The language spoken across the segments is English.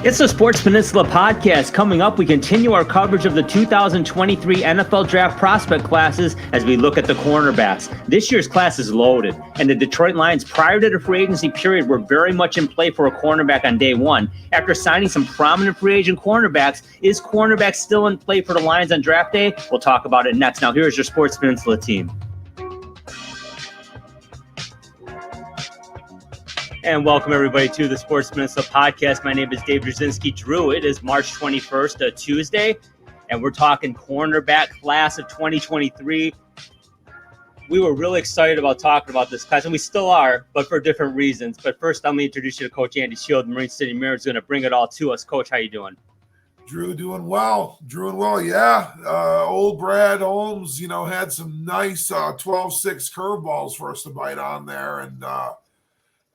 It's the Sports Peninsula podcast. Coming up, we continue our coverage of the 2023 NFL Draft prospect classes as we look at the cornerbacks. This year's class is loaded, and the Detroit Lions, prior to the free agency period, were very much in play for a cornerback on day one. After signing some prominent free agent cornerbacks, is cornerback still in play for the Lions on draft day? We'll talk about it next. Now, here's your Sports Peninsula team. And welcome, everybody, to the Sports Peninsula podcast. My name is Dave Drzezinski. Drew, it is March 21st, a Tuesday, and we're talking cornerback class of 2023. We were really excited about talking about this class, and we still are, but for different reasons. But first, let me introduce you to Coach Andy Shield. The Marine City Mirror is going to bring it all to us. Coach, how you doing? Drew, doing well. Yeah. Old Brad Holmes, had some nice 12-6 curveballs for us to bite on there, and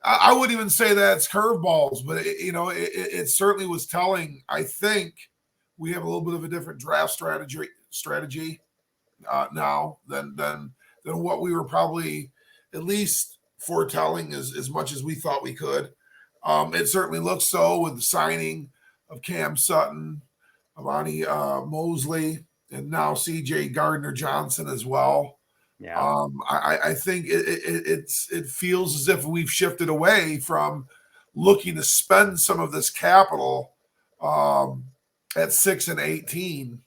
I wouldn't even say that's curveballs, but it certainly was telling. I think we have a little bit of a different draft strategy now than what we were probably at least foretelling as much as we thought we could. It certainly looks so with the signing of Cam Sutton, Amani Mosley, and now C.J. Gardner-Johnson as well. Yeah, I think it feels as if we've shifted away from looking to spend some of this capital at 6 and 18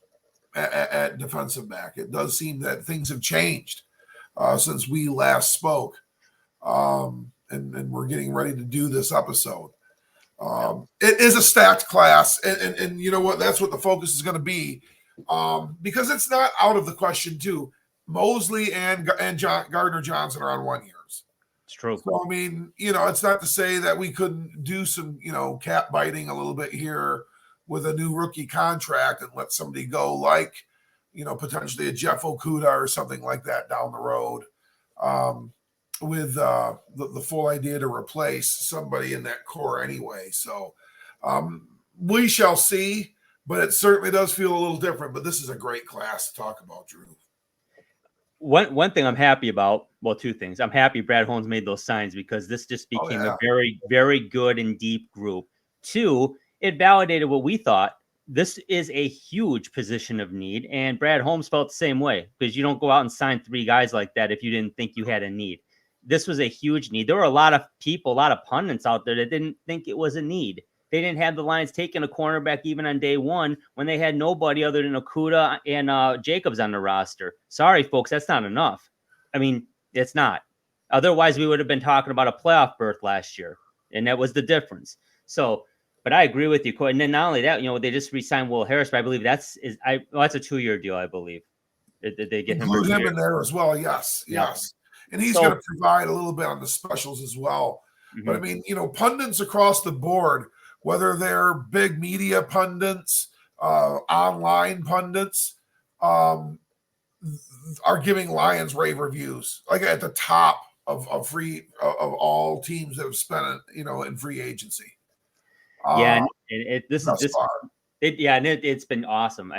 at defensive back. It does seem that things have changed since we last spoke, and we're getting ready to do this episode. It is a stacked class, and you know what? That's what the focus is going to be, because it's not out of the question too. Mosley and Gardner-Johnson are on 1 years. it's true. So, it's not to say that we couldn't do some, cap biting a little bit here with a new rookie contract and let somebody go like, potentially a Jeff Okudah or something like that down the road, with the full idea to replace somebody in that core anyway. So we shall see, but it certainly does feel a little different. But this is a great class to talk about, Drew. One thing I'm happy about, well, two things. I'm happy Brad Holmes made those signs because this just became a very, very good and deep group. Two, it validated what we thought. This is a huge position of need, and Brad Holmes felt the same way because you don't go out and sign 3 guys like that if you didn't think you had a need. This was a huge need. There were a lot of people, a lot of pundits out there that didn't think it was a need. They didn't have the Lions taking a cornerback even on day one when they had nobody other than Okudah and Jacobs on the roster. Sorry, folks, that's not enough. I mean, it's not. Otherwise, we would have been talking about a playoff berth last year, and that was the difference. So, but I agree with you. And then not only that, they just re-signed Will Harris, but I believe that's a 2-year deal, I believe. Did they get include him in there as well? Yes. And he's going to provide a little bit on the specials as well. Mm-hmm. But pundits across the board, whether they're big media pundits, online pundits, are giving Lions rave reviews, like at the top of all teams that have spent in free agency. And it's been awesome.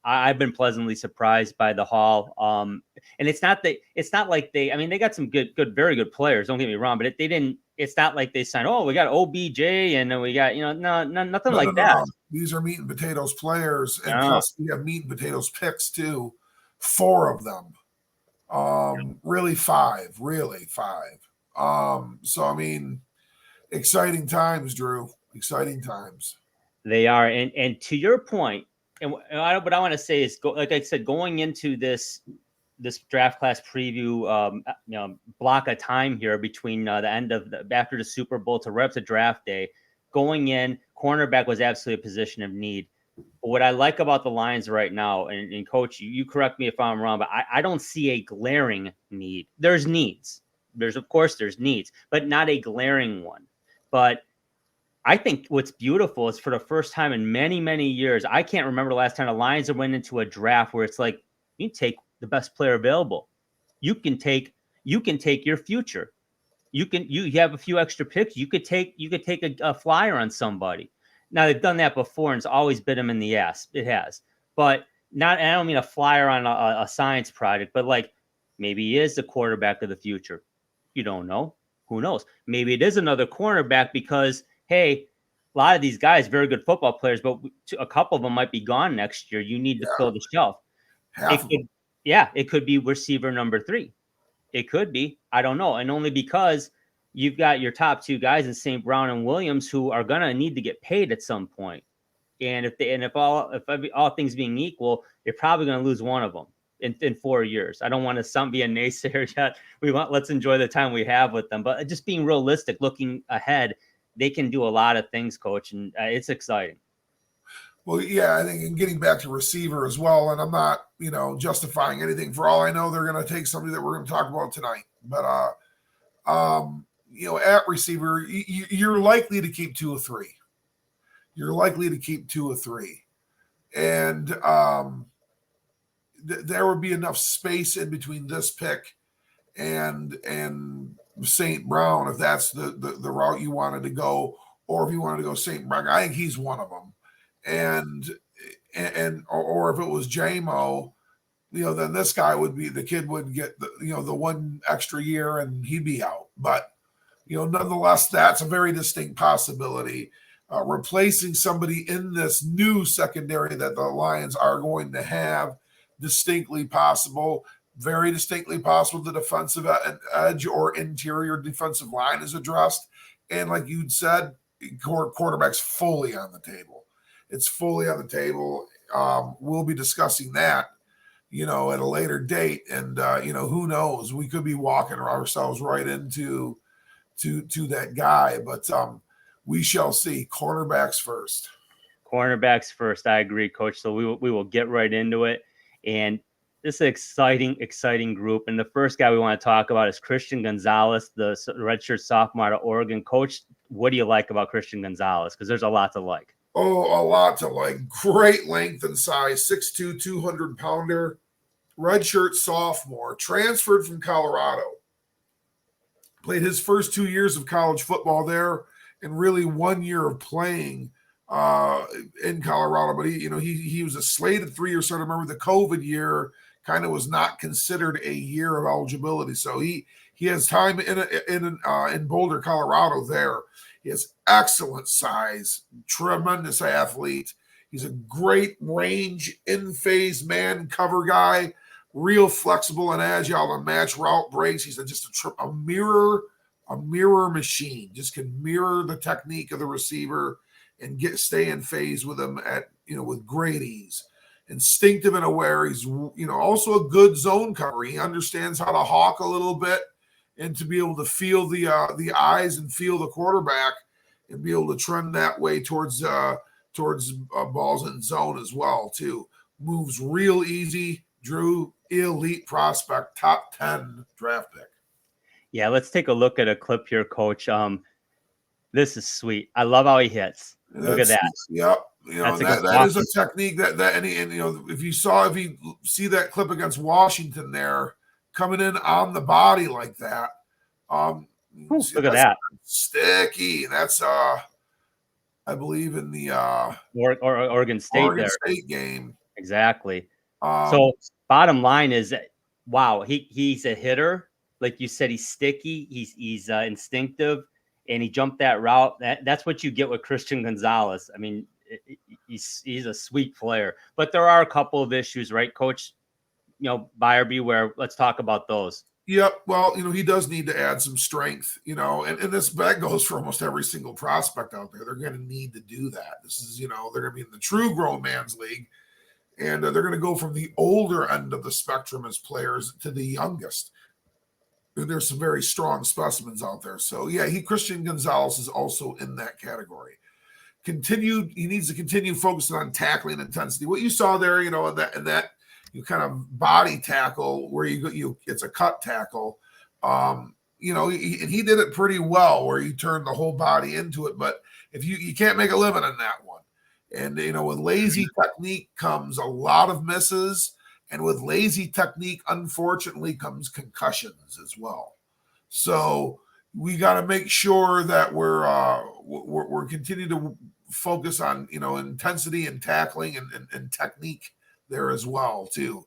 I've been pleasantly surprised by the haul. And it's not like they got some very good players. Don't get me wrong, but it's not like they signed, we got OBJ and then we got, nothing like that. No. These are meat and potatoes players. And plus we have meat and potatoes picks too. 4 of them. Really 5. So, exciting times, Drew. Exciting times. They are. And to your point, and what I want to say is, like I said, going into this draft class preview, block of time here between the end of after the Super Bowl to right up to draft day, going in, cornerback was absolutely a position of need. But what I like about the Lions right now, and Coach, you correct me if I'm wrong, but I don't see a glaring need. There's needs. There's needs, but not a glaring one. But I think what's beautiful is for the first time in many, many years, I can't remember the last time the Lions went into a draft where it's like, you take the best player available. You can take your future. You have a few extra picks. You could take a flyer on somebody. Now they've done that before and it's always bit them in the ass. It has, but not, and I don't mean a flyer on a science project, but like maybe he is the quarterback of the future. You don't know. Who knows? Maybe it is another cornerback because, hey, a lot of these guys, very good football players, but a couple of them might be gone next year. You need to fill the shelf. Half of them. It could be receiver number 3. It could be. I don't know. And only because you've got your top 2 guys in St. Brown and Williams who are going to need to get paid at some point. And if all things being equal, you're probably going to lose one of them in 4 years. I don't want to be a naysayer yet. Let's enjoy the time we have with them. But just being realistic, looking ahead, they can do a lot of things, Coach, and it's exciting. Well, yeah, I think in getting back to receiver as well, and I'm not, justifying anything. For all I know, they're going to take somebody that we're going to talk about tonight. But, at receiver, you're likely to keep 2 or 3. You're likely to keep 2 or 3. And there would be enough space in between this pick and St. Brown if that's the route you wanted to go, or if you wanted to go St. Brown. I think he's one of them. Or if it was JMO, then this guy the kid would get the 1 extra year and he'd be out. But, nonetheless, that's a very distinct possibility. Replacing somebody in this new secondary that the Lions are going to have, distinctly possible, very distinctly possible. The defensive edge or interior defensive line is addressed. And like you'd said, quarterback's fully on the table. It's fully on the table. We'll be discussing that, at a later date. And, who knows? We could be walking ourselves right into that guy. But we shall see. Cornerbacks first. Cornerbacks first. I agree, Coach. So we will get right into it. And this is an exciting group. And the first guy we want to talk about is Christian Gonzalez, the redshirt sophomore out of Oregon. Coach, what do you like about Christian Gonzalez? Because there's a lot to like. Oh, a lot to like. Great length and size, 6'2", 200-pounder, redshirt sophomore, transferred from Colorado. Played his first 2 years of college football there, and really 1 year of playing in Colorado. But he was a slated 3-year starter. Remember, the COVID year kind of was not considered a year of eligibility, so he has time in Boulder, Colorado. There, he has excellent size, tremendous athlete. He's a great range, in-phase man cover guy, real flexible and agile to match route breaks. He's just a mirror machine. Just can mirror the technique of the receiver and stay in phase with him with great ease. Instinctive and aware. He's also a good zone cover. He understands how to hawk a little bit and to be able to feel the eyes and feel the quarterback and be able to trend that way towards balls in zone as well too. Moves real easy. Drew, elite prospect, top 10 draft pick. Yeah, let's take a look at a clip here, Coach. This is sweet. I love how he hits. Look at that. Yep. That is a technique if you see that clip against Washington there, coming in on the body like that. Look at that. Sticky. That's I believe in the Oregon State State game. Exactly. So bottom line is, wow, he's a hitter. Like you said, he's sticky. He's instinctive, and he jumped that route. That's what you get with Christian Gonzalez. I mean, he's a sweet player, but there are a couple of issues, right, Coach? Buyer beware. Let's talk about those. Yep. Well, he does need to add some strength, and this bag goes for almost every single prospect out there. They're going to need to do that. This is, they're going to be in the true grown man's league, and they're going to go from the older end of the spectrum as players to the youngest. There's some very strong specimens out there. So yeah, Christian Gonzalez is also in that category. He needs to continue focusing on tackling intensity. What you saw there, in that you kind of body tackle where it's a cut tackle. He did it pretty well where you turn the whole body into it. But if you can't make a living in that one, and with lazy technique comes a lot of misses. And with lazy technique, unfortunately, comes concussions as well. So we got to make sure that we're continuing to focus on intensity and tackling and technique there as well too.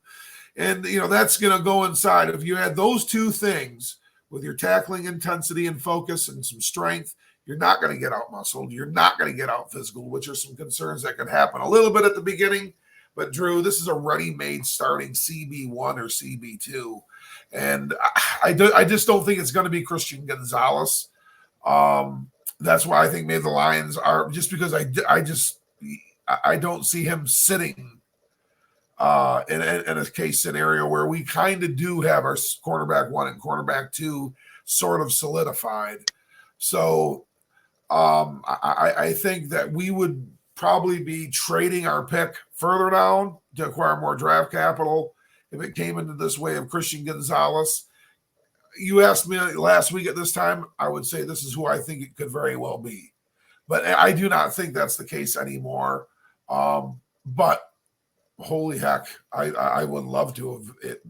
And that's going to go inside. If you had those two things, with your tackling intensity and focus and some strength, you're not going to get out muscled. You're not going to get out physical, which are some concerns that could happen a little bit at the beginning. But Drew, this is a ready-made starting CB1 or CB2. And I just don't think it's going to be Christian Gonzalez. That's why I think maybe the Lions are, just because I don't see him sitting in a case scenario where we kind of do have our cornerback 1 and cornerback 2 sort of solidified. So I think that we would probably be trading our pick further down to acquire more draft capital if it came into this way of Christian Gonzalez. You asked me last week at this time, I would say this is who I think it could very well be. But I do not think that's the case anymore. But holy heck, I would love to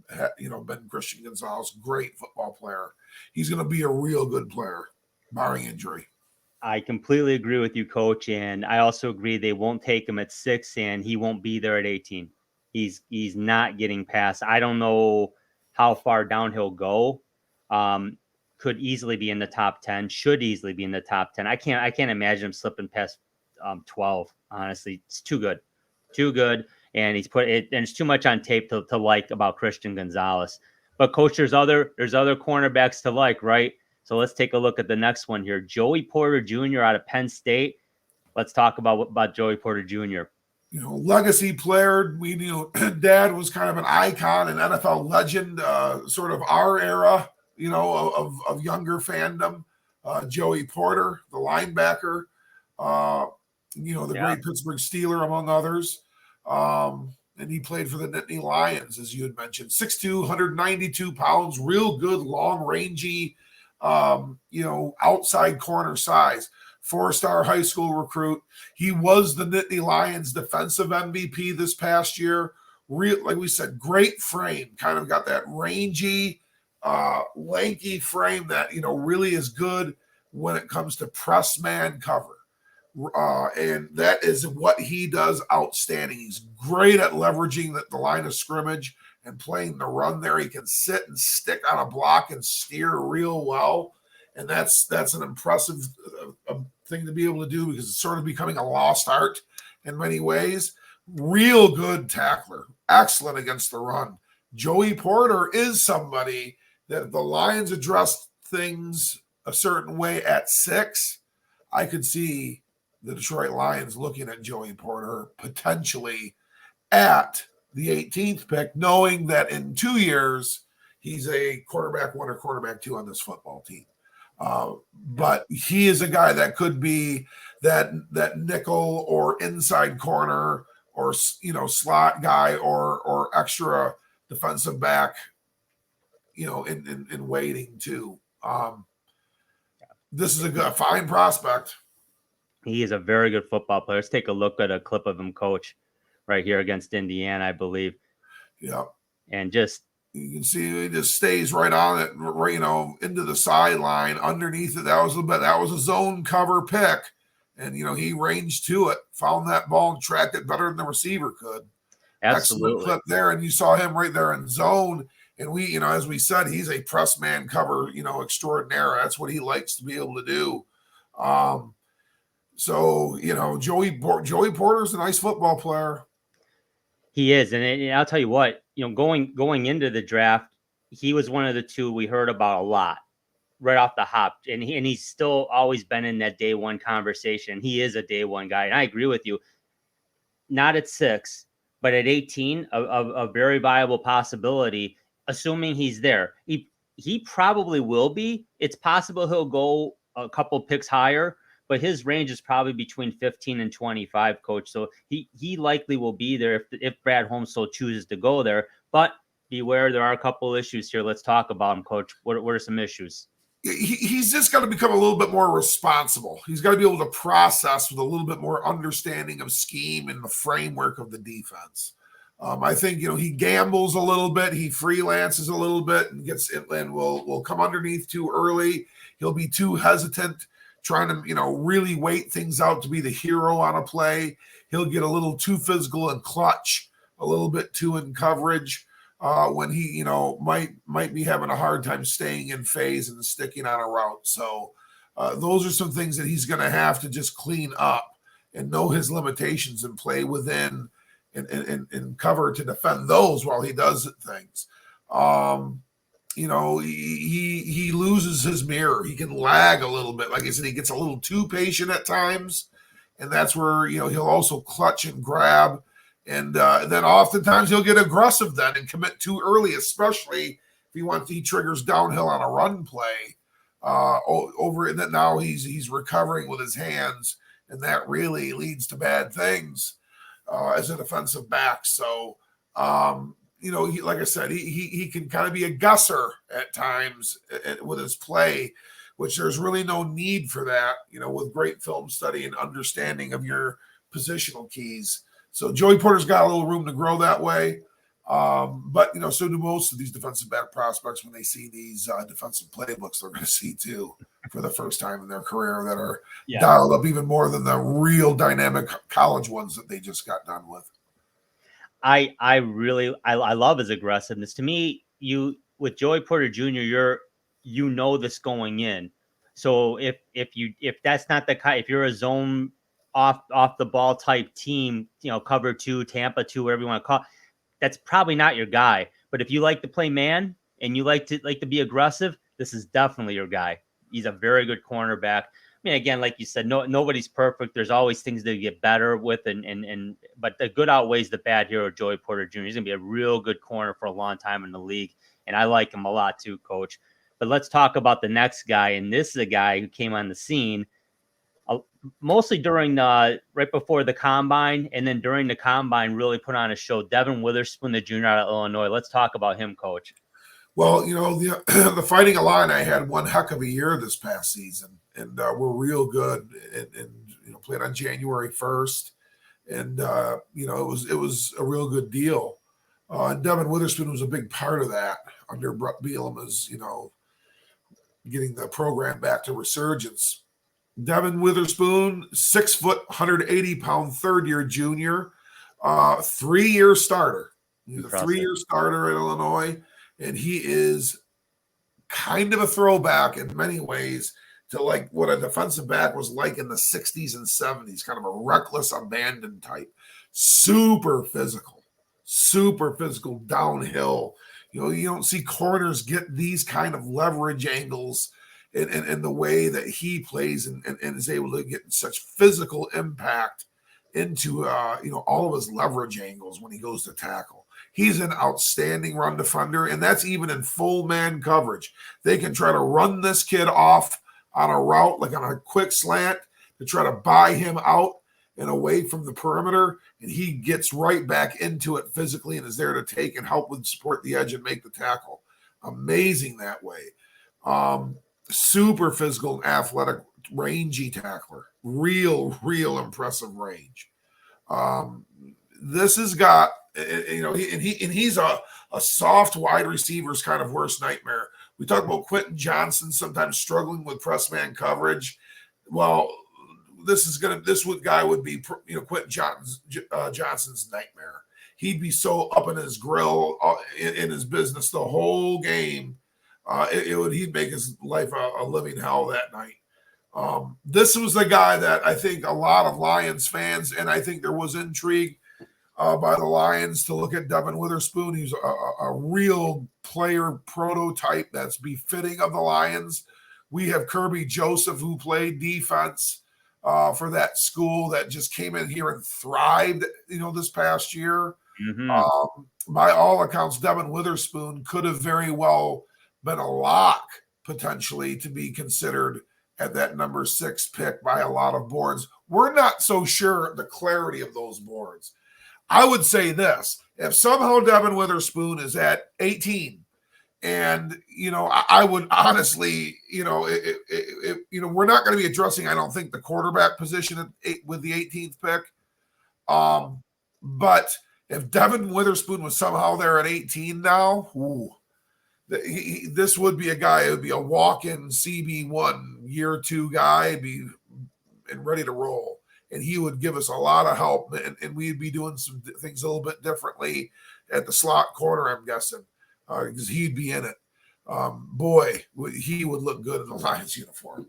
have been Christian Gonzalez, great football player. He's going to be a real good player, barring injury. I completely agree with you, Coach, and I also agree they won't take him at 6, and he won't be there at 18. He's not getting past. I don't know how far down he'll go. Could easily be in the top 10. Should easily be in the top 10. I can't imagine him slipping past 12. Honestly, it's too good, and he's put it. And it's too much on tape to like about Christian Gonzalez. But Coach, there's other cornerbacks to like, right? So let's take a look at the next one here. Joey Porter Jr. out of Penn State. Let's talk about Joey Porter Jr. Legacy player. Dad was kind of an icon, an NFL legend, sort of our era, of younger fandom. Joey Porter, the linebacker, great Pittsburgh Steeler, among others. And he played for the Nittany Lions, as you had mentioned. 6'2", 192 pounds, real good, long, rangy, outside corner size. 4-star high school recruit. He was the Nittany Lions defensive MVP this past year. Like we said, great frame. Kind of got that rangy, lanky frame that, really is good when it comes to press man cover. And that is what he does outstanding. He's great at leveraging the line of scrimmage and playing the run there. He can sit and stick on a block and steer real well. And that's an impressive thing to be able to do, because it's sort of becoming a lost art in many ways. Real good tackler. Excellent against the run. Joey Porter is somebody that if the Lions address things a certain way at 6, I could see the Detroit Lions looking at Joey Porter potentially at the 18th pick, knowing that in 2 years he's a quarterback 1 or quarterback 2 on this football team. But he is a guy that could be that nickel or inside corner or slot guy or extra defensive back, in waiting too. This is a fine prospect. He is a very good football player. Let's take a look at a clip of him, Coach, right here against Indiana, I believe. Yeah. And just, you can see he just stays right on it, right, into the sideline underneath it. That was a zone cover pick. And, he ranged to it, found that ball and tracked it better than the receiver could. Absolutely. Excellent clip there. And you saw him right there in zone. And we, as we said, he's a press man cover, extraordinaire. That's what he likes to be able to do. So, Joey Porter's a nice football player. He is. And I'll tell you what, going into the draft, he was one of the 2 we heard about a lot right off the hop. And he's still always been in that day one conversation. He is a day one guy. And I agree with you. Not at 6, but at 18, a very viable possibility, assuming he's there. He probably will be. It's possible he'll go a couple picks higher, but his range is probably between 15 and 25, Coach. So he likely will be there if Brad Holmes so chooses to go there. But beware, there are a couple issues here. Let's talk about them, Coach. What are some issues? He's just got to become a little bit more responsible. He's got to be able to process with a little bit more understanding of scheme and the framework of the defense. I think, he gambles a little bit. He freelances a little bit and will come underneath too early. He'll be too hesitant, trying to, really wait things out to be the hero on a play. He'll get a little too physical and clutch, a little bit too in coverage. when he, might be having a hard time staying in phase and sticking on a route. So those are some things that he's going to have to just clean up and know his limitations and play within and cover to defend those while he does things. He loses his mirror. He can lag a little bit. Like I said, he gets a little too patient at times, and that's where he'll also clutch and grab, and then oftentimes he'll get aggressive then and commit too early, especially if he triggers downhill on a run play over, and then now he's recovering with his hands, and that really leads to bad things as a defensive back. So. Like I said, he can kind of be a gusser at times with his play, which there's really no need for that, with great film study and understanding of your positional keys. So Joey Porter's got a little room to grow that way. But so do most of these defensive back prospects when they see these defensive playbooks they're going to see too for the first time in their career that are dialed up even more than the real dynamic college ones that they just got done with. I love his aggressiveness. To me, with Joey Porter Jr., this going in. So if that's not if you're a zone off the ball type team, cover 2, Tampa 2, whatever you want to call it, that's probably not your guy. But if you like to play man and you like to be aggressive, this is definitely your guy. He's a very good cornerback. I mean, again, like you said, nobody's perfect. There's always things to get better with, but the good outweighs the bad here with Joey Porter Jr. He's gonna be a real good corner for a long time in the league, and I like him a lot too, Coach. But let's talk about the next guy, and this is a guy who came on the scene mostly during right before the combine, and then during the combine really put on a show. Devin Witherspoon, the junior out of Illinois. Let's talk about him, Coach. Well, the Fighting Illini had one heck of a year this past season, and we're real good, and played on January 1st, and it was a real good deal. And Devin Witherspoon was a big part of that under Brett Bielema, as getting the program back to resurgence. Devin Witherspoon, 6 foot, 180-pound third-year junior, 3-year starter. He's a 3-year starter at Illinois. And he is kind of a throwback in many ways to like what a defensive back was like in the 60s and 70s, kind of a reckless, abandoned type. Super physical downhill. You don't see corners get these kind of leverage angles in the way that he plays and is able to get such physical impact into all of his leverage angles when he goes to tackle. He's an outstanding run defender, and that's even in full man coverage. They can try to run this kid off on a route, like on a quick slant, to try to buy him out and away from the perimeter, and he gets right back into it physically and is there to take and help with support the edge and make the tackle. Amazing that way. Super physical and athletic, rangy tackler. Real impressive range. This has got, he's a soft wide receiver's kind of worst nightmare. We talk about Quentin Johnson sometimes struggling with press man coverage. Well, this guy would be, Quentin Johnson's nightmare. He'd be so up in his grill in his business the whole game. He'd make his life a living hell that night. This was the guy that I think a lot of Lions fans, and I think there was intrigue by the Lions to look at Devin Witherspoon. He's a real player prototype that's befitting of the Lions. We have Kirby Joseph, who played defense for that school, that just came in here and thrived, this past year. Mm-hmm. By all accounts, Devin Witherspoon could have very well been a lock potentially to be considered at that number 6 pick by a lot of boards. We're not so sure the clarity of those boards. I would say this: if somehow Devin Witherspoon is at 18, and I would honestly, we're not going to be addressing, I don't think, the quarterback position with the 18th pick. But if Devin Witherspoon was somehow there at 18 now, this would be a guy. It would be a walk-in CB1 year 2 guy, and ready to roll. and he would give us a lot of help, and we'd be doing some things a little bit differently at the slot corner, I'm guessing, because he'd be in it. Boy, he would look good in the Lions uniform.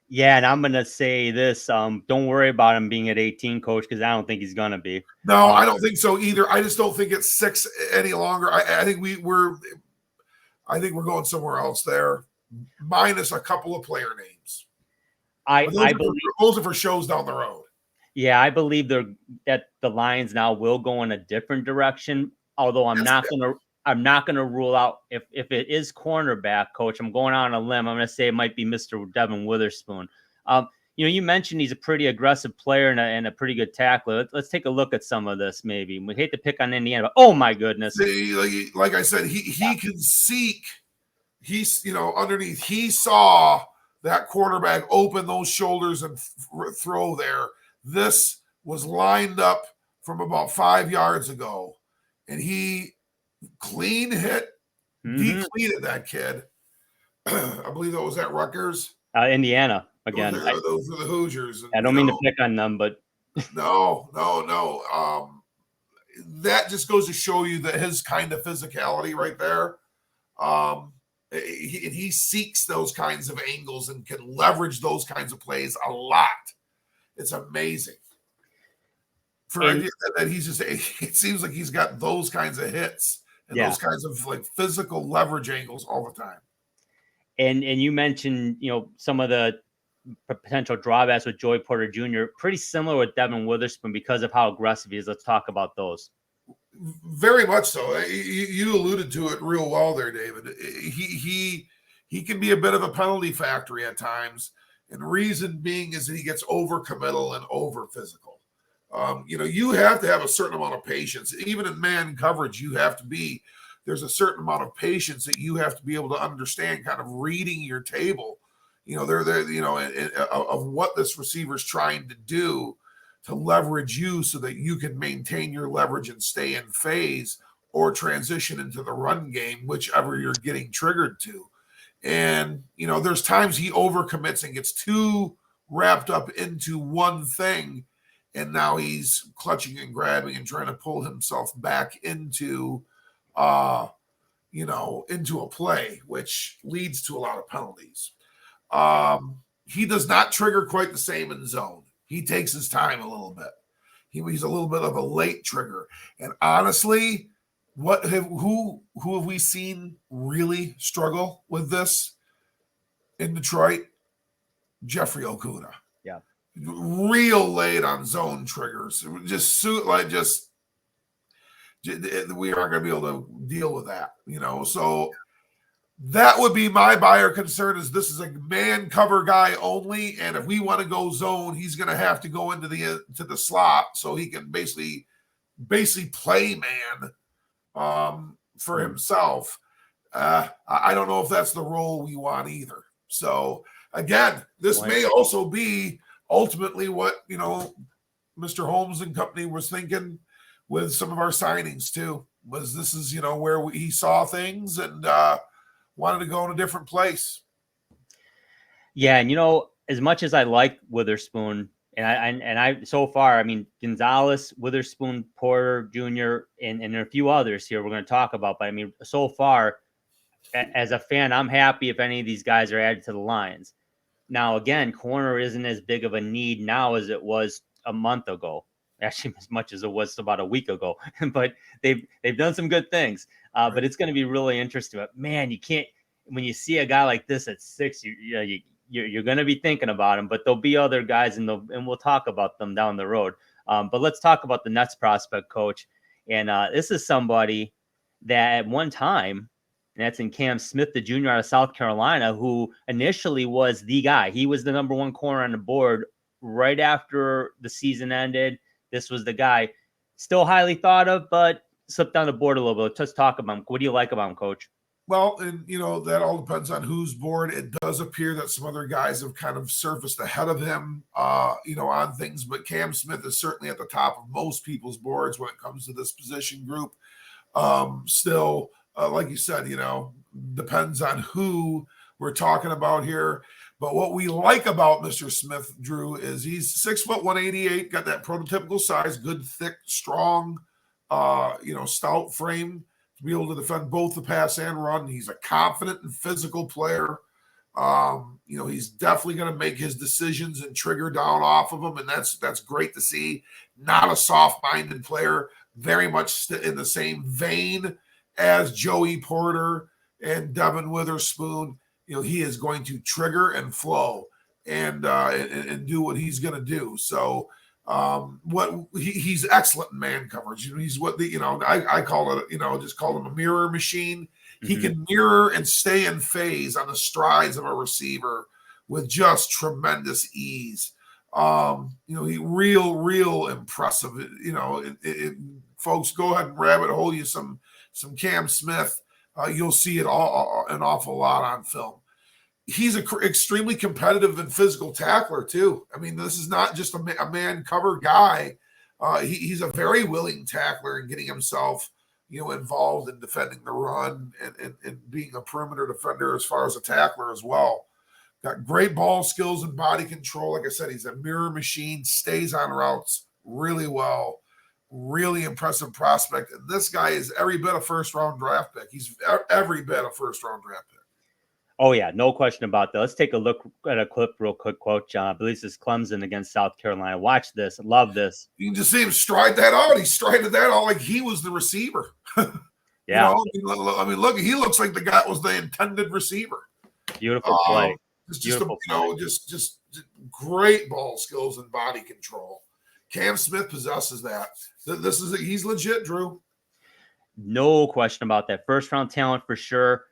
Yeah, and I'm gonna say this: don't worry about him being at 18, coach, because I don't think he's gonna be. No, I don't think so either. I just don't think it's 6 any longer. I think we're going somewhere else there, minus a couple of player names. I believe those are for shows down the road. Yeah, I believe that the Lions now will go in a different direction. Although I'm not gonna rule out if it is cornerback, coach. I'm going out on a limb. I'm gonna say it might be Mr. Devin Witherspoon. You mentioned he's a pretty aggressive player and a pretty good tackler. Let's take a look at some of this. Maybe we hate to pick on Indiana, but oh my goodness! Like I said, he can seek. He's underneath. He saw that quarterback open those shoulders and throw there. This was lined up from about 5 yards ago, and he clean hit, decleated that kid. I believe that was at Rutgers. Indiana again. Those are the Hoosiers. I don't mean to pick on them, but no. That just goes to show you that his kind of physicality right there. He seeks those kinds of angles and can leverage those kinds of plays a lot. It's amazing. That he's just, it seems like he's got those kinds of hits and those kinds of like physical leverage angles all the time. And you mentioned, some of the potential drawbacks with Joey Porter Jr., pretty similar with Devin Witherspoon because of how aggressive he is. Let's talk about those. Very much so. You alluded to it real well there, David. He can be a bit of a penalty factory at times. And reason being is that he gets over committal and over physical. You have to have a certain amount of patience. Even in man coverage, there's a certain amount of patience that you have to be able to understand, kind of reading your table. Of what this receiver's trying to do to leverage you so that you can maintain your leverage and stay in phase or transition into the run game, whichever you're getting triggered to. And, there's times he overcommits and gets too wrapped up into one thing. And now he's clutching and grabbing and trying to pull himself back into a play, which leads to a lot of penalties. He does not trigger quite the same in zone. He takes his time a little bit. He's a little bit of a late trigger. And honestly, who have we seen really struggle with this in Detroit? Jeffrey Okudah. Yeah. Real late on zone triggers. We aren't going to be able to deal with that, So that would be my buyer concern is this is a man cover guy only. And if we want to go zone, he's going to have to go into the slot so he can basically play man for himself. I don't know if that's the role we want either. So again, this may also be ultimately what, Mr. Holmes and company was thinking with some of our signings too, was this is, where he saw things and wanted to go in a different place. Yeah. And, as much as I like Witherspoon and I so far, I mean, Gonzalez, Witherspoon, Porter Jr., and a few others here we're going to talk about. But I mean, so far, as a fan, I'm happy if any of these guys are added to the Lions. Now, again, corner isn't as big of a need now as it was a month ago. Actually, as much as it was about a week ago. But they've done some good things. But it's going to be really interesting. But man, you can't when you see a guy like this at 6, you're going to be thinking about him. But there'll be other guys, and we'll talk about them down the road. But let's talk about the Nets prospect, coach. And this is somebody that at one time, and that's in Cam Smith, the junior out of South Carolina, who initially was the guy. He was the number one corner on the board right after the season ended. This was the guy. Still highly thought of, but slipped down the board a little bit. Let's talk about him. What do you like about him, Coach? Well, and, that all depends on whose board. It does appear that some other guys have kind of surfaced ahead of him, on things. But Cam Smith is certainly at the top of most people's boards when it comes to this position group. Still, like you said, depends on who we're talking about here. But what we like about Mr. Smith, Drew, is he's 6', 188, got that prototypical size, good, thick, strong, stout frame to be able to defend both the pass and run. He's a confident and physical player. He's definitely going to make his decisions and trigger down off of them, and that's great to see. Not a soft-minded player, very much in the same vein as Joey Porter and Devin Witherspoon. He is going to trigger and flow and do what he's going to do. So he's excellent in man coverage. He's what I call it, just call him a mirror machine. He can mirror and stay in phase on the strides of a receiver with just tremendous ease. He real impressive. Folks, go ahead and rabbit hole you some Cam Smith. You'll see it all an awful lot on film. He's an extremely competitive and physical tackler too. I mean, this is not just a man cover guy. He's a very willing tackler and getting himself involved in defending the run and being a perimeter defender as far as a tackler as well. Got great ball skills and body control. Like I said, he's a mirror machine, stays on routes really well. Really impressive prospect. And this guy is every bit a first-round draft pick. He's every bit a first-round draft pick. Oh, yeah, no question about that. Let's take a look at a clip real quick, Coach. I believe this is Clemson against South Carolina. Watch this. Love this. You can just see him stride that out. He strided that out like he was the receiver. Yeah. Look, he looks like the guy was the intended receiver. Beautiful play. Just great ball skills and body control. Cam Smith possesses that. He's legit, Drew. No question about that. First round talent for sure.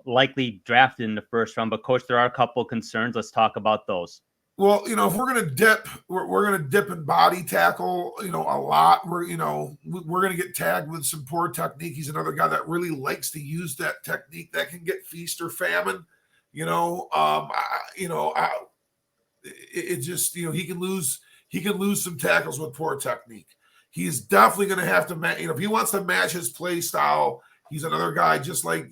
Likely drafted in the first round, but Coach, there are a couple of concerns. Let's talk about those. Well, if we're gonna dip, we're gonna dip in body tackle, a lot. We're gonna get tagged with some poor technique. He's another guy that really likes to use that technique that can get feast or famine. He can lose some tackles with poor technique. He's definitely going to have to if he wants to match his play style, he's another guy just like,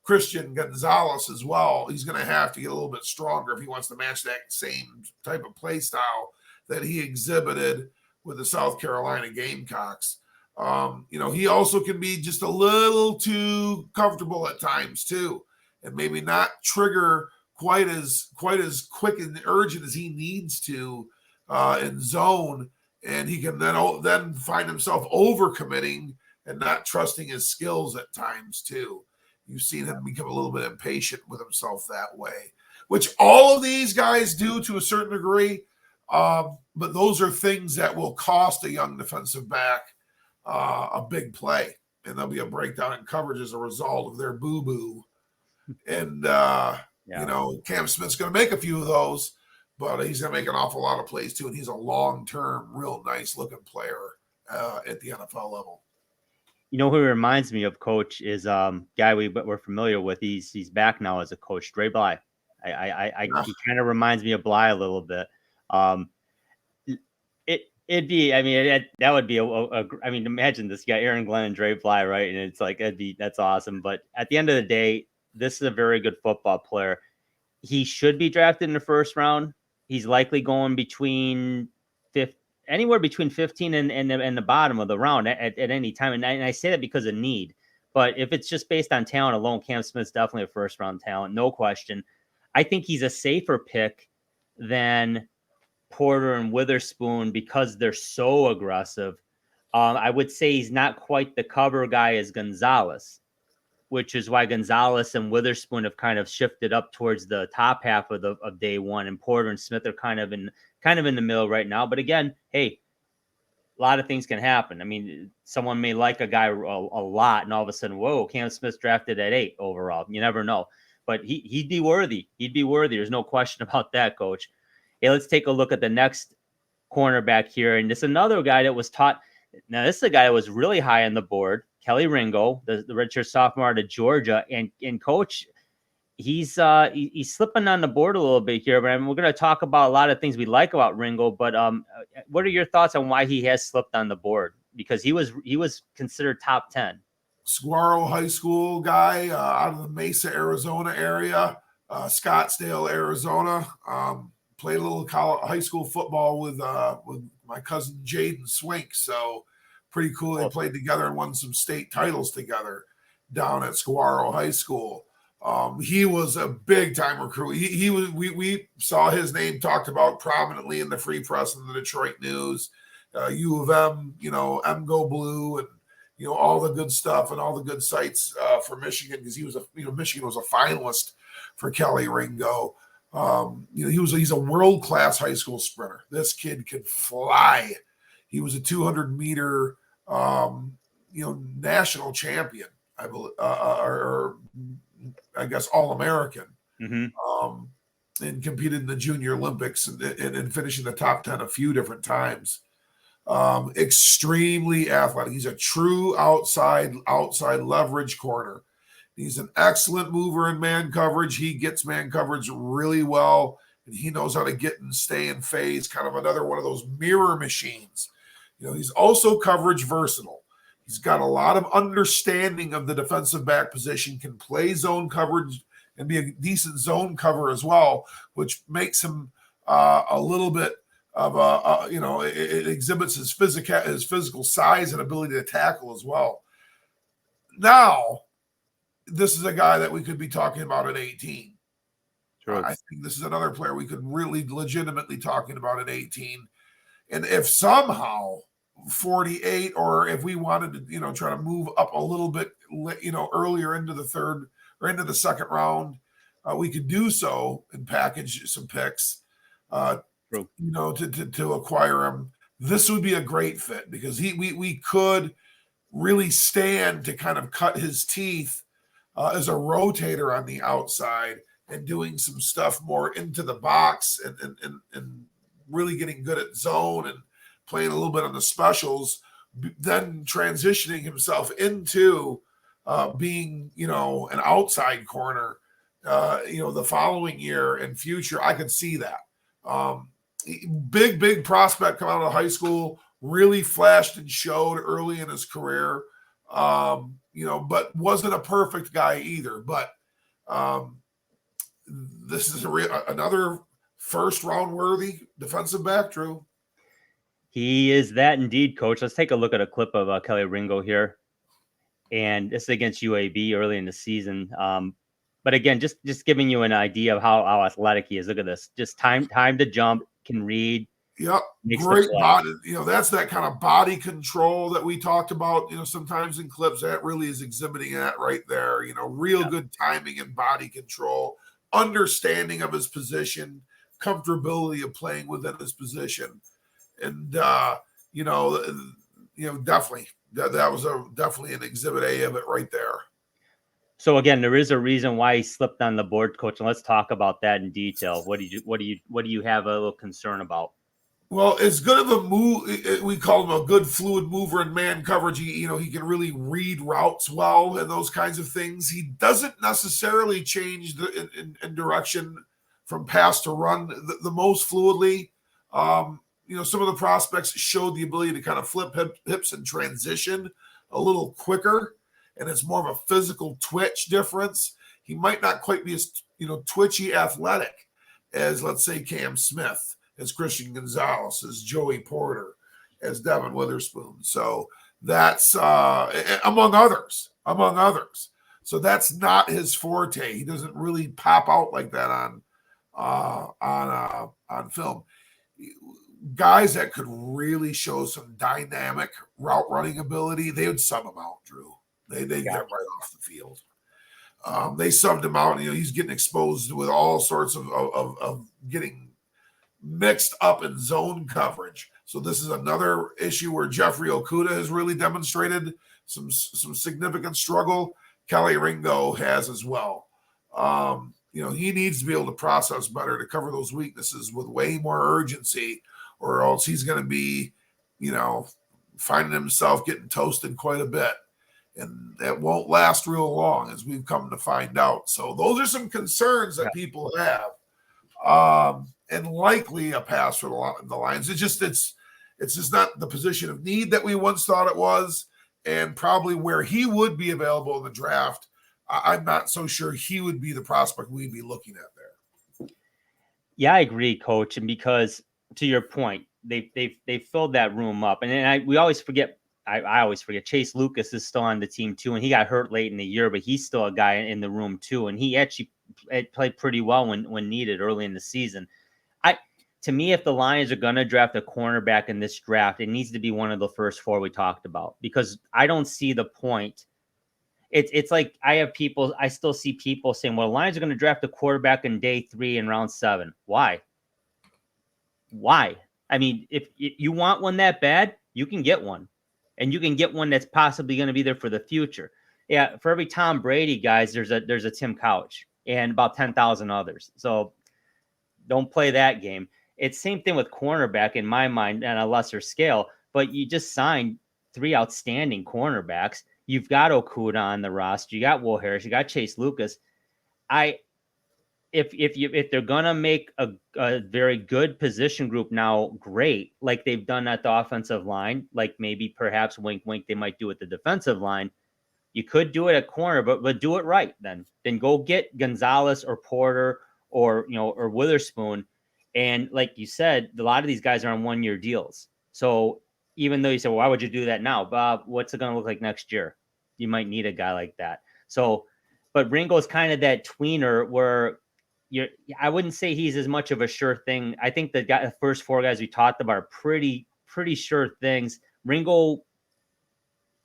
Christian Gonzalez as well. He's going to have to get a little bit stronger if he wants to match that same type of play style that he exhibited with the South Carolina Gamecocks. He also can be just a little too comfortable at times too, and maybe not trigger quite as quick and urgent as he needs to in zone, and he can then find himself overcommitting and not trusting his skills at times too. You've seen him become a little bit impatient with himself that way, which all of these guys do to a certain degree. But those are things that will cost a young defensive back a big play, and there'll be a breakdown in coverage as a result of their boo-boo. And, Cam Smith's going to make a few of those, but he's going to make an awful lot of plays too. And he's a long-term, real nice-looking player at the NFL level. Who he reminds me of, Coach, is guy we're familiar with. He's back now as a coach, Dre Bly. He kind of reminds me of Bly a little bit. It'd be, that would be imagine this guy, Aaron Glenn and Dre Bly, right? And it's like, that's awesome. But at the end of the day, this is a very good football player. He should be drafted in the first round. He's likely going anywhere between 15 and the bottom of the round at any time. And I say that because of need. But if it's just based on talent alone, Cam Smith's definitely a first round talent, no question. I think he's a safer pick than Porter and Witherspoon because they're so aggressive. I would say he's not quite the cover guy as Gonzalez, which is why Gonzalez and Witherspoon have kind of shifted up towards the top half of day one, and Porter and Smith are kind of in the middle right now. But again, hey, a lot of things can happen. Someone may like a guy a lot, and all of a sudden, whoa, Cam Smith's drafted at 8 overall. You never know. But he'd be worthy. He'd be worthy. There's no question about that, Coach. Hey, let's take a look at the next cornerback here. And this is another guy that was taught. Now, this is a guy that was really high on the board, Kelly Ringo, the redshirt sophomore out of Georgia. And Coach, he's slipping on the board a little bit here. But we're going to talk about a lot of things we like about Ringo. But what are your thoughts on why he has slipped on the board? Because he was considered top 10. Saguaro High School guy out of the Mesa, Arizona area. Scottsdale, Arizona. Played a little high school football with my cousin Jaden Swink. So pretty cool. They played together and won some state titles together down at Saguaro High School. He was a big time recruit. He was. We saw his name talked about prominently in the Free Press and the Detroit News, U of M, M Go Blue, and all the good stuff and all the good sites for Michigan, because he was Michigan was a finalist for Kelly Ringo. He's a world-class high school sprinter. This kid could fly. He was a 200-meter national champion, I believe, or I guess All-American, and competed in the Junior Olympics and finishing the top 10 a few different times. Extremely athletic. He's a true outside leverage corner. He's an excellent mover in man coverage. He gets man coverage really well, and he knows how to get and stay in phase, kind of another one of those mirror machines. He's also coverage versatile. He's got a lot of understanding of the defensive back position, can play zone coverage and be a decent zone cover as well, which makes him a little bit of it exhibits his physical size and ability to tackle as well. Now, this is a guy that we could be talking about at 18. I think this is another player we could really legitimately talking about at 18. And if somehow 48, or if we wanted to, try to move up a little bit, earlier into the third or into the second round, we could do so and package some picks, to acquire him. This would be a great fit because we could really stand to kind of cut his teeth as a rotator on the outside and doing some stuff more into the box and really getting good at zone and playing a little bit on the specials, then transitioning himself into being, an outside corner, the following year and future. I could see that. Big prospect coming out of high school, really flashed and showed early in his career. But wasn't a perfect guy either. But this is another first round worthy defensive back, Drew. He is that indeed, Coach. Let's take a look at a clip of Kelly Ringo here. And this is against UAB early in the season. But again, just giving you an idea of how athletic he is. Look at this. Just time to jump, can read. Yep. Great body. That's that kind of body control that we talked about, sometimes in clips. That really is exhibiting that right there. Real good timing and body control, understanding of his position, comfortability of playing within his position. And, definitely that was definitely an exhibit A of it right there. So again, there is a reason why he slipped on the board, Coach, and let's talk about that in detail. What do you have a little concern about? Well, it's good of a move. We call him a good fluid mover in man coverage. He can really read routes well and those kinds of things. He doesn't necessarily change in direction from pass to run the most fluidly. Some of the prospects showed the ability to kind of flip hips and transition a little quicker, and it's more of a physical twitch difference. He might not quite be as twitchy athletic as, let's say, Cam Smith, as Christian Gonzalez, as Joey Porter, as Devin Witherspoon. So that's among others. So that's not his forte. He doesn't really pop out like that on film. Guys that could really show some dynamic route running ability, they would sub him out, Drew. They get right off the field. They subbed him out. He's getting exposed with all sorts of getting mixed up in zone coverage. So this is another issue where Jeffrey Okuda has really demonstrated some significant struggle. Kelly Ringo has as well. He needs to be able to process better to cover those weaknesses with way more urgency, or else he's going to be, finding himself getting toasted quite a bit. And that won't last real long, as we've come to find out. So those are some concerns that people have. And likely a pass for the Lions. It's just not the position of need that we once thought it was, and probably where he would be available in the draft. I'm not so sure he would be the prospect we'd be looking at there. Yeah, I agree, Coach. And because to your point, they filled that room up, and then we always forget. I always forget Chase Lucas is still on the team too, and he got hurt late in the year, but he's still a guy in the room too, and he actually played pretty well when needed early in the season. To me, if the Lions are going to draft a cornerback in this draft, it needs to be one of the first 4 we talked about, because I don't see the point. It's like I still see people saying, well, the Lions are going to draft a quarterback in day 3 in round 7. Why? I mean, if you want one that bad, you can get one, and you can get one that's possibly going to be there for the future. Yeah, for every Tom Brady, guys, there's a Tim Couch and about 10,000 others. So don't play that game. It's same thing with cornerback in my mind on a lesser scale, but you just signed 3 outstanding cornerbacks. You've got Okuda on the roster. You got Will Harris. You got Chase Lucas. If they're gonna make a very good position group now, great, like they've done at the offensive line, like maybe perhaps wink wink they might do at the defensive line. You could do it at corner, but do it right. Then go get Gonzalez or Porter or Witherspoon. And like you said, a lot of these guys are on 1-year deals. So even though you say, well, why would you do that now, Bob? What's it going to look like next year? You might need a guy like that. So, but Ringo's kind of that tweener where I wouldn't say he's as much of a sure thing. I think the first 4 guys we talked about are pretty sure things. Ringo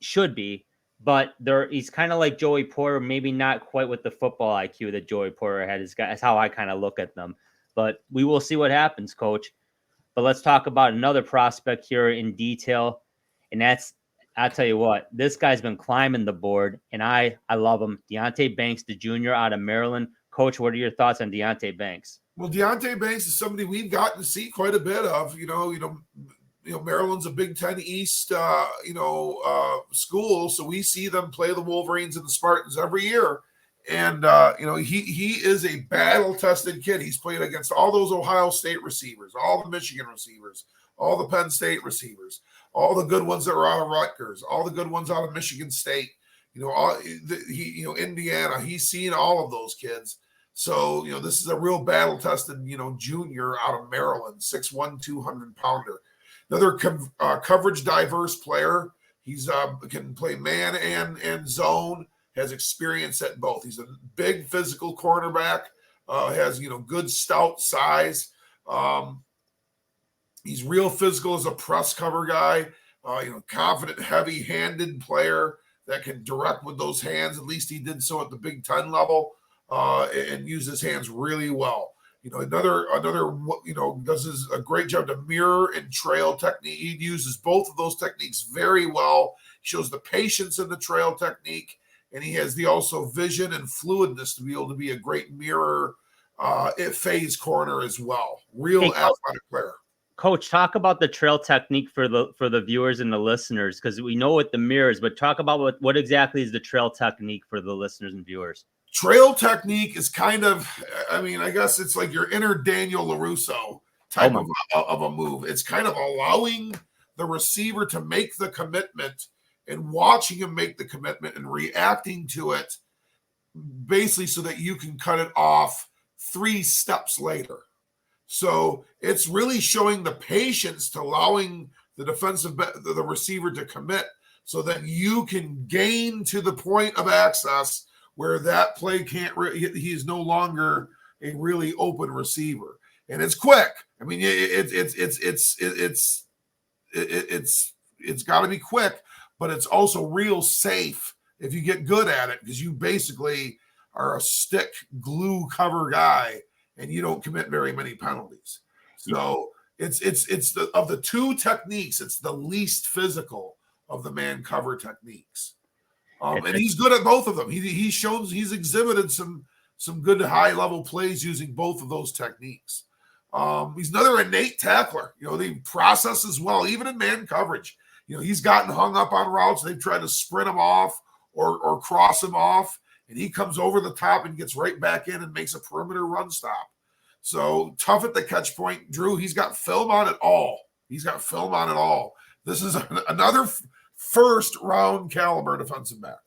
should be, but he's kind of like Joey Porter, maybe not quite with the football IQ that Joey Porter had. That's how I kind of look at them. But we will see what happens, Coach. But let's talk about another prospect here in detail, and I'll tell you what, this guy's been climbing the board, and I love him. Deonte Banks, the junior out of Maryland. Coach, what are your thoughts on Deonte Banks? Well, Deonte Banks is somebody we've gotten to see quite a bit of. Maryland's a Big Ten East, school, so we see them play the Wolverines and the Spartans every year. And he is a battle-tested kid. He's played against all those Ohio State receivers, all the Michigan receivers, all the Penn State receivers, all the good ones that are out of Rutgers, all the good ones out of Michigan State. Indiana. He's seen all of those kids. So this is a real battle-tested junior out of Maryland, 6'1", 200-pounder. Another coverage diverse player. He's can play man and zone. Has experience at both. He's a big physical cornerback. Has good stout size. He's real physical as a press cover guy. Confident, heavy-handed player that can direct with those hands. At least he did so at the Big Ten level, and use his hands really well. Another does a great job to mirror and trail technique. He uses both of those techniques very well. Shows the patience in the trail technique, and he has the also vision and fluidness to be able to be a great mirror phase corner as well. Real athletic player. Coach, talk about the trail technique for the viewers and the listeners, because we know what the mirror is, but talk about what exactly is the trail technique for the listeners and viewers. Trail technique is kind of, I guess it's like your inner Daniel LaRusso type of a move. It's kind of allowing the receiver to make the commitment and watching him make the commitment and reacting to it, basically so that you can cut it off 3 steps later. So it's really showing the patience to allowing the receiver to commit so that you can gain to the point of access where that play he's no longer a really open receiver, and it's quick. I mean, it's got to be quick, but it's also real safe if you get good at it, because you basically are a stick glue cover guy and you don't commit very many penalties. So it's of the 2 techniques, it's the least physical of the man cover techniques. And he's good at both of them. He's exhibited some good high level plays using both of those techniques. He's another innate tackler. He processes well, even in man coverage. He's gotten hung up on routes. They've tried to sprint him off or cross him off, and he comes over the top and gets right back in and makes a perimeter run stop. So tough at the catch point. Drew, he's got film on it all. This is another first round caliber defensive back.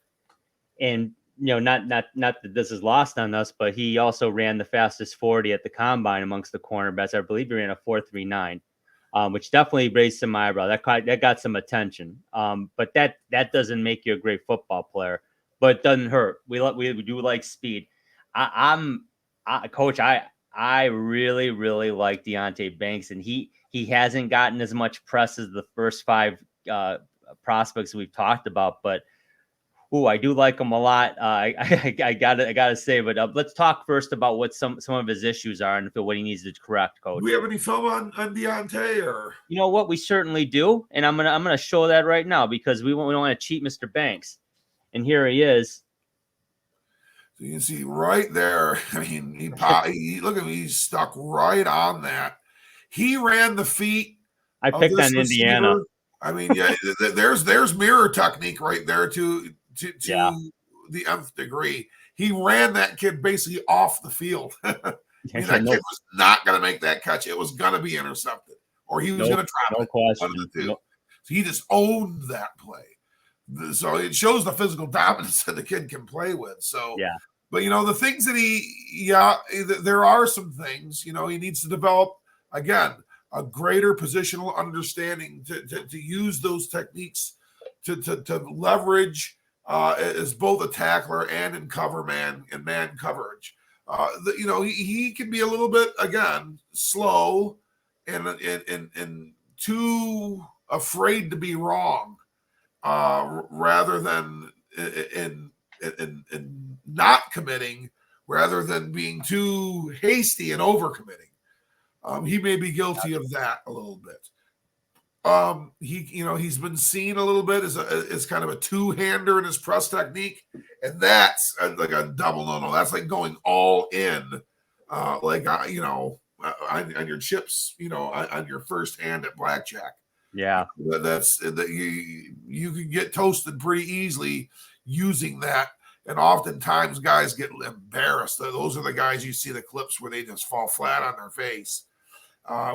And not that this is lost on us, but he also ran the fastest 40 at the combine amongst the cornerbacks. I believe he ran a 4.39, which definitely raised some eyebrow. That got some attention. But that doesn't make you a great football player, but it doesn't hurt. We do like speed. Coach, I really, really like Deonte Banks, and he hasn't gotten as much press as the first 5 prospects we've talked about, but I do like him a lot. I gotta say, but let's talk first about what some of his issues are and what he needs to correct, Coach. Do we have any film on Deonte, or you know what? We certainly do, and I'm gonna show that right now because we don't want to cheat Mr. Banks, and here he is. So you can see right there. I mean, he look at me. He's stuck right on that. He ran the feet. I picked on Indiana. I mean, yeah, there's mirror technique right there to the nth degree. He ran that kid basically off the field. That kid was not going to make that catch. It was going to be intercepted, or he was going to drop it. Question. So he just owned that play. So it shows the physical dominance that the kid can play with. So, yeah. But, the things that there are some things, he needs to develop, again, a greater positional understanding to use those techniques to leverage as both a tackler and in cover man and man coverage. He can be a little bit, again, slow and too afraid to be wrong. Rather than in not committing, rather than being too hasty and overcommitting. He may be guilty of that a little bit. He's been seen a little bit as kind of a two-hander in his press technique, and that's like a double no-no. That's like going all in, on your chips, on your first hand at blackjack. Yeah, that's that you can get toasted pretty easily using that, and oftentimes guys get embarrassed. Those are the guys you see the clips where they just fall flat on their face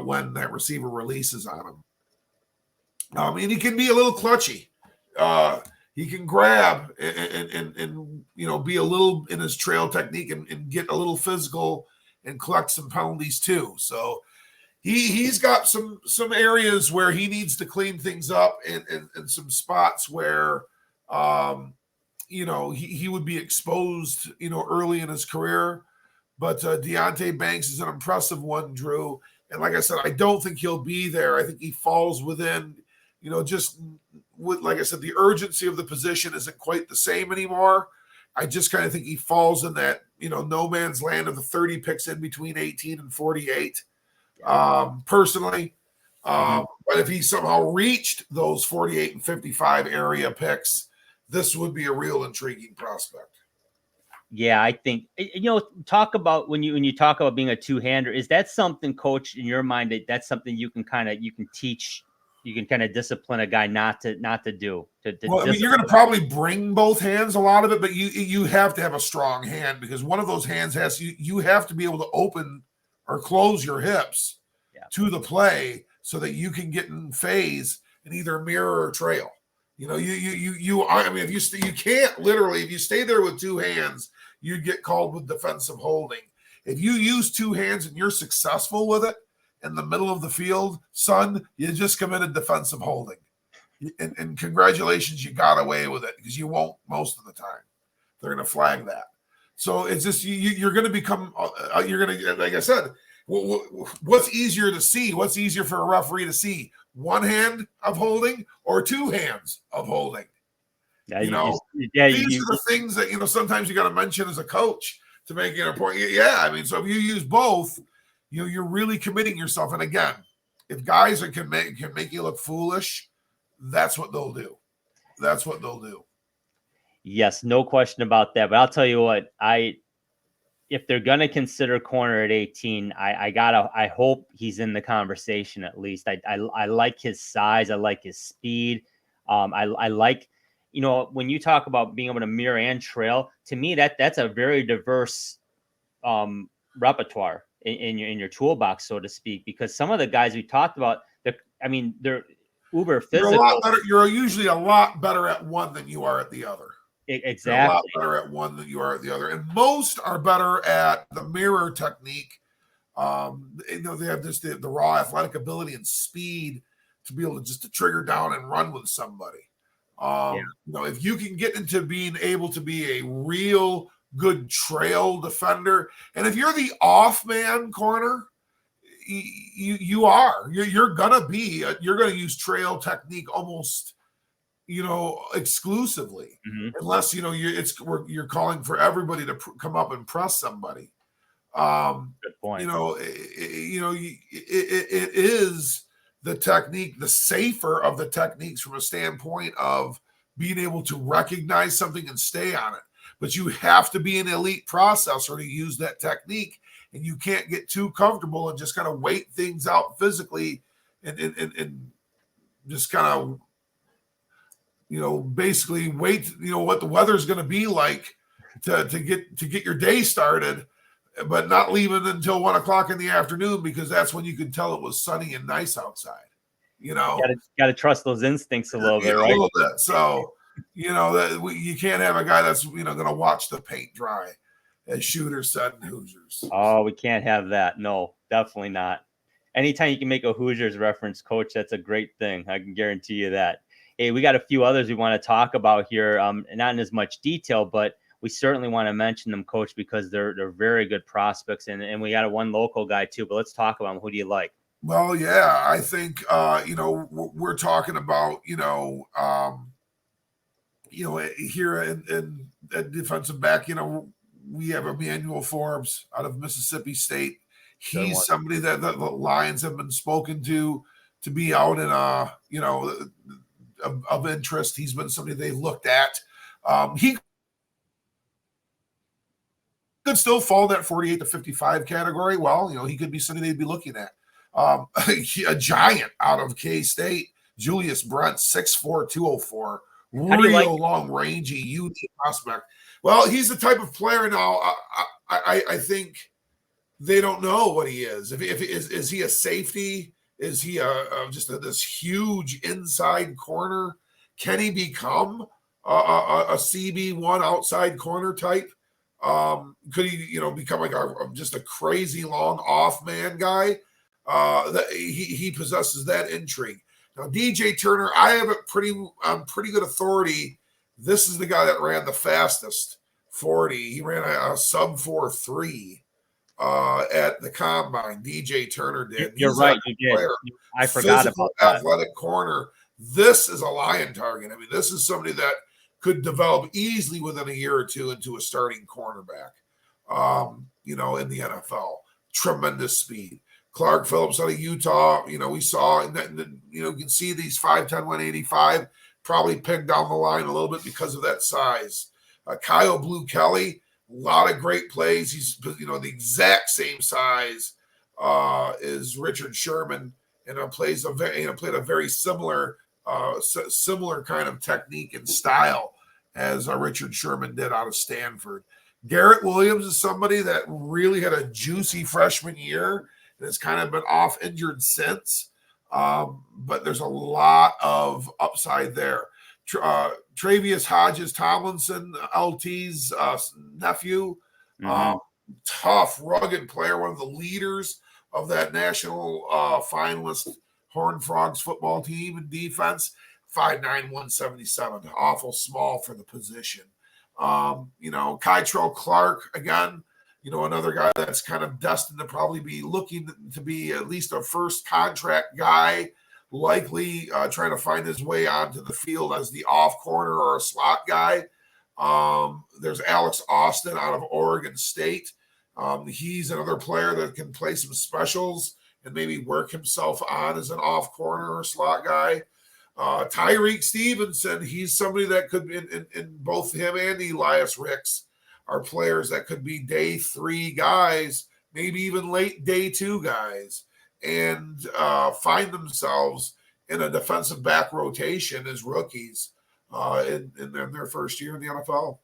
when that receiver releases on them. And he can be a little clutchy. He can grab and be a little in his trail technique and get a little physical and collect some penalties too. So. He's got some areas where he needs to clean things up and some spots where he would be exposed early in his career. But Deonte Banks is an impressive one, Drew. And like I said, I don't think he'll be there. I think he falls within, just with, like I said, the urgency of the position isn't quite the same anymore. I just kind of think he falls in that, no man's land of the 30 picks in between 18 and 48. Personally, but if he somehow reached those 48 and 55 area picks, this would be a real intriguing prospect. Yeah, I think talk about when you talk about being a two-hander, is that something, Coach, in your mind that's something you can teach, you can kind of discipline a guy not to do? Well, you're going to probably bring both hands a lot of it, but you have to have a strong hand, because one of those hands you have to be able to open or close your hips to the play so that you can get in phase and either mirror or trail. If you can't literally, if you stay there with two hands, you get called with defensive holding. If you use two hands and you're successful with it in the middle of the field, son, you just committed defensive holding. And congratulations, you got away with it, because you won't most of the time. They're going to flag that. So it's just you're going to become. You're going to, like I said, what's easier to see? What's easier for a referee to see? One hand of holding or two hands of holding? Yeah, these are the things that sometimes you got to mention as a coach to make it important. Yeah, I mean, so if you use both, you're really committing yourself. And again, if guys can make you look foolish, that's what they'll do. That's what they'll do. Yes, no question about that. But I'll tell you what, if they're gonna consider corner at 18, I hope he's in the conversation at least. I like his size, I like his speed. I like, when you talk about being able to mirror and trail, to me that's a very diverse repertoire in your toolbox, so to speak. Because some of the guys we talked about, they're uber physical. You're usually a lot better at one than you are at the other. You're a lot Exactly. better at one than you are at the other. And most are better at the mirror technique. They have just the raw athletic ability and speed to be able to just to trigger down and run with somebody. Yeah. If you can get into being able to be a real good trail defender, and if you're the off man corner, you're gonna use trail technique almost exclusively, unless you're calling for everybody to come up and press somebody. Good point. It is the technique, the safer of the techniques from a standpoint of being able to recognize something and stay on it. But you have to be an elite processor to use that technique, and you can't get too comfortable and just kind of wait things out physically and just kind of basically wait what the weather's going to be like to get your day started, but not leaving until 1 o'clock in the afternoon, because that's when you could tell it was sunny and nice outside. Got to trust those instincts a little bit, right? A little bit. So you can't have a guy that's going to watch the paint dry, as Shooter said in Hoosiers. Oh, we can't have that. No, definitely not. Anytime you can make a Hoosiers reference, Coach, that's a great thing. I can guarantee you that. Hey, we got a few others we want to talk about here, not in as much detail, but we certainly want to mention them, Coach, because they're very good prospects, and we got a one local guy too. But let's talk about them. Who do you like? Well, yeah, I think we're talking about here in defensive back. We have Emmanuel Forbes out of Mississippi State. He's somebody that the Lions have been spoken to be out in of interest. He's been somebody they looked at. He could still fall in that 48 to 55 category. Well, he could be somebody they'd be looking at. A giant out of K-State, Julius Brent, 6'4", 204. Real long, rangy, unique prospect. Well, he's the type of player now. I think they don't know what he is. Is he a safety? Is he this huge inside corner? Can he become a CB1 outside corner type? Could he become like just a crazy long off man guy? That he possesses that intrigue. Now, DJ Turner, I have it pretty good authority. This is the guy that ran the fastest 40. He ran a sub 4.3 at the combine. DJ Turner did. You're right. You did. Player. I forgot about that. Athletic corner. This is a lion target. I mean, this is somebody that could develop easily within a year or two into a starting cornerback. In the NFL. Tremendous speed. Clark Phillips out of Utah, we saw, you can see these 5'10", 185, probably pinned down the line a little bit because of that size. Kyle Blue Kelly, a lot of great plays. He's, the exact same size as Richard Sherman, and played a very similar kind of technique and style as Richard Sherman did out of Stanford. Garrett Williams is somebody that really had a juicy freshman year. It's kind of been off injured since, but there's a lot of upside there. Travius Hodges Tomlinson, LT's nephew, tough, rugged player, one of the leaders of that national finalist Horned Frogs football team in defense. 5'9", 177, awful small for the position. Kytrell Clark, again, another guy that's kind of destined to probably be looking to be at least a first contract guy, likely trying to find his way onto the field as the off corner or a slot guy. There's Alex Austin out of Oregon State. He's another player that can play some specials and maybe work himself on as an off corner or slot guy. Tyreek Stevenson, he's somebody that could, in both him and Elias Ricks, are players that could be day 3 guys, maybe even late day 2 guys, and find themselves in a defensive back rotation as rookies in their first year in the NFL.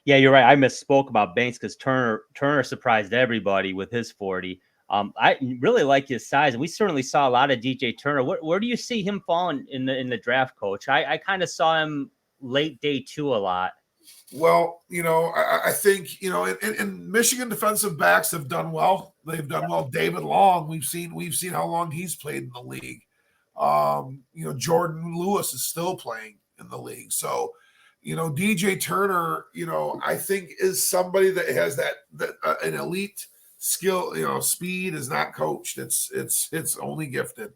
Yeah, you're right. I misspoke about Banks because Turner surprised everybody with his 40. I really like his size, and we certainly saw a lot of DJ Turner. Where do you see him falling in the draft, Coach? I kind of saw him late day 2 a lot. Well, I think, and Michigan defensive backs have done well. They've done well. David Long, we've seen how long he's played in the league. Jordan Lewis is still playing in the league. So, DJ Turner, I think is somebody that has that an elite skill. Speed is not coached. It's only gifted,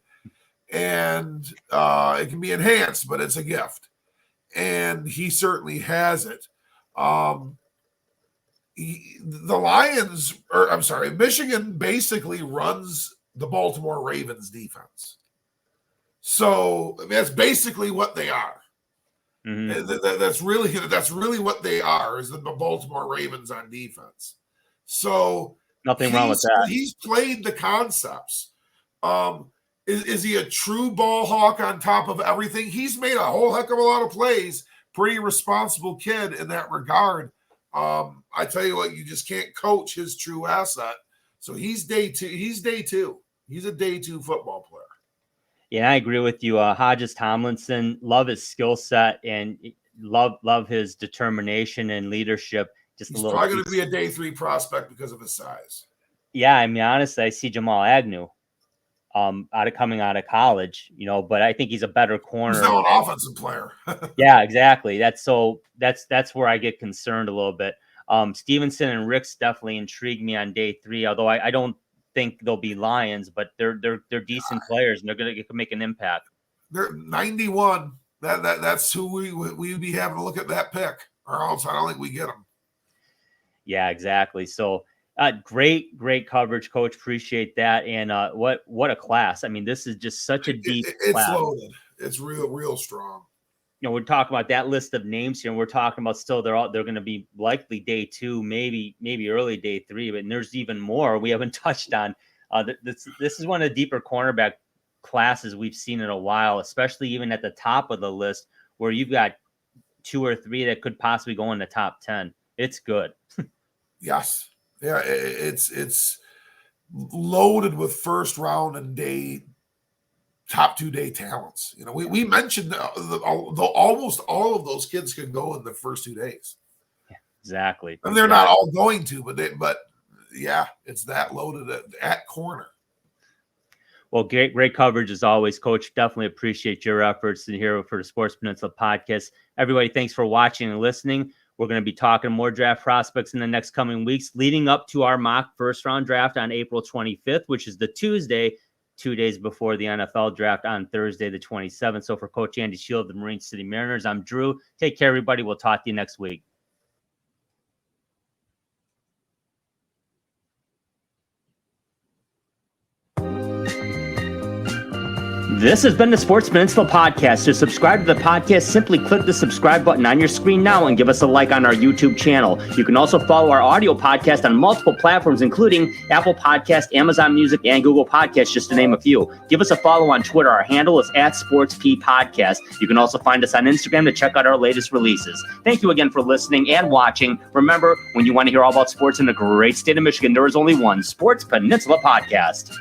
and it can be enhanced, but it's a gift, and he certainly has it. Michigan basically runs the Baltimore Ravens defense. So that's basically what they are. Mm-hmm. That's really what they are, is the Baltimore Ravens on defense. So nothing wrong with that. He's played the concepts. Is he a true ball hawk on top of everything? He's made a whole heck of a lot of plays. Pretty responsible kid in that regard. I tell you what, you just can't coach his true asset. So he's day two. He's a day two football player. Yeah, I agree with you. Hodges Tomlinson, love his skill set and love his determination and leadership. He's probably going to be a day 3 prospect because of his size. Yeah, I mean, honestly, I see Jamal Agnew coming out of college, but I think he's a better corner. He's now an offensive player. Yeah, exactly. That's where I get concerned a little bit. Stevenson and Ricks definitely intrigued me on day 3, although I don't think they'll be Lions, but they're decent players and they're going to make an impact. They're 91. That's who we would be having to look at that pick, or else I don't think we get them. Yeah, exactly. So great coverage, Coach. Appreciate that. And what a class. I mean, this is just such a deep class. It's loaded. It's real strong. We're talking about that list of names here, and we're talking about still they're going to be likely day 2, maybe early day 3, but there's even more we haven't touched on. This is one of the deeper cornerback classes we've seen in a while, especially even at the top of the list, where you've got 2 or 3 that could possibly go in the top 10. It's good. Yes. Yeah, it's loaded with first round and top 2 day talents. We mentioned almost all of those kids can go in the first 2 days. Yeah, exactly. And they're not all going to, but yeah, it's that loaded at corner. Well, great coverage as always, Coach. Definitely appreciate your efforts in here for the Sports Peninsula podcast. Everybody, thanks for watching and listening. We're going to be talking more draft prospects in the next coming weeks, leading up to our mock first-round draft on April 25th, which is the Tuesday, 2 days before the NFL draft on Thursday, the 27th. So for Coach Andy Shield of the Marine City Mariners, I'm Drew. Take care, everybody. We'll talk to you next week. This has been the Sports Peninsula Podcast. To subscribe to the podcast, simply click the subscribe button on your screen now and give us a like on our YouTube channel. You can also follow our audio podcast on multiple platforms, including Apple Podcast, Amazon Music, and Google Podcasts, just to name a few. Give us a follow on Twitter. Our handle is @SportsPodcast. You can also find us on Instagram to check out our latest releases. Thank you again for listening and watching. Remember, when you want to hear all about sports in the great state of Michigan, there is only one Sports Peninsula Podcast.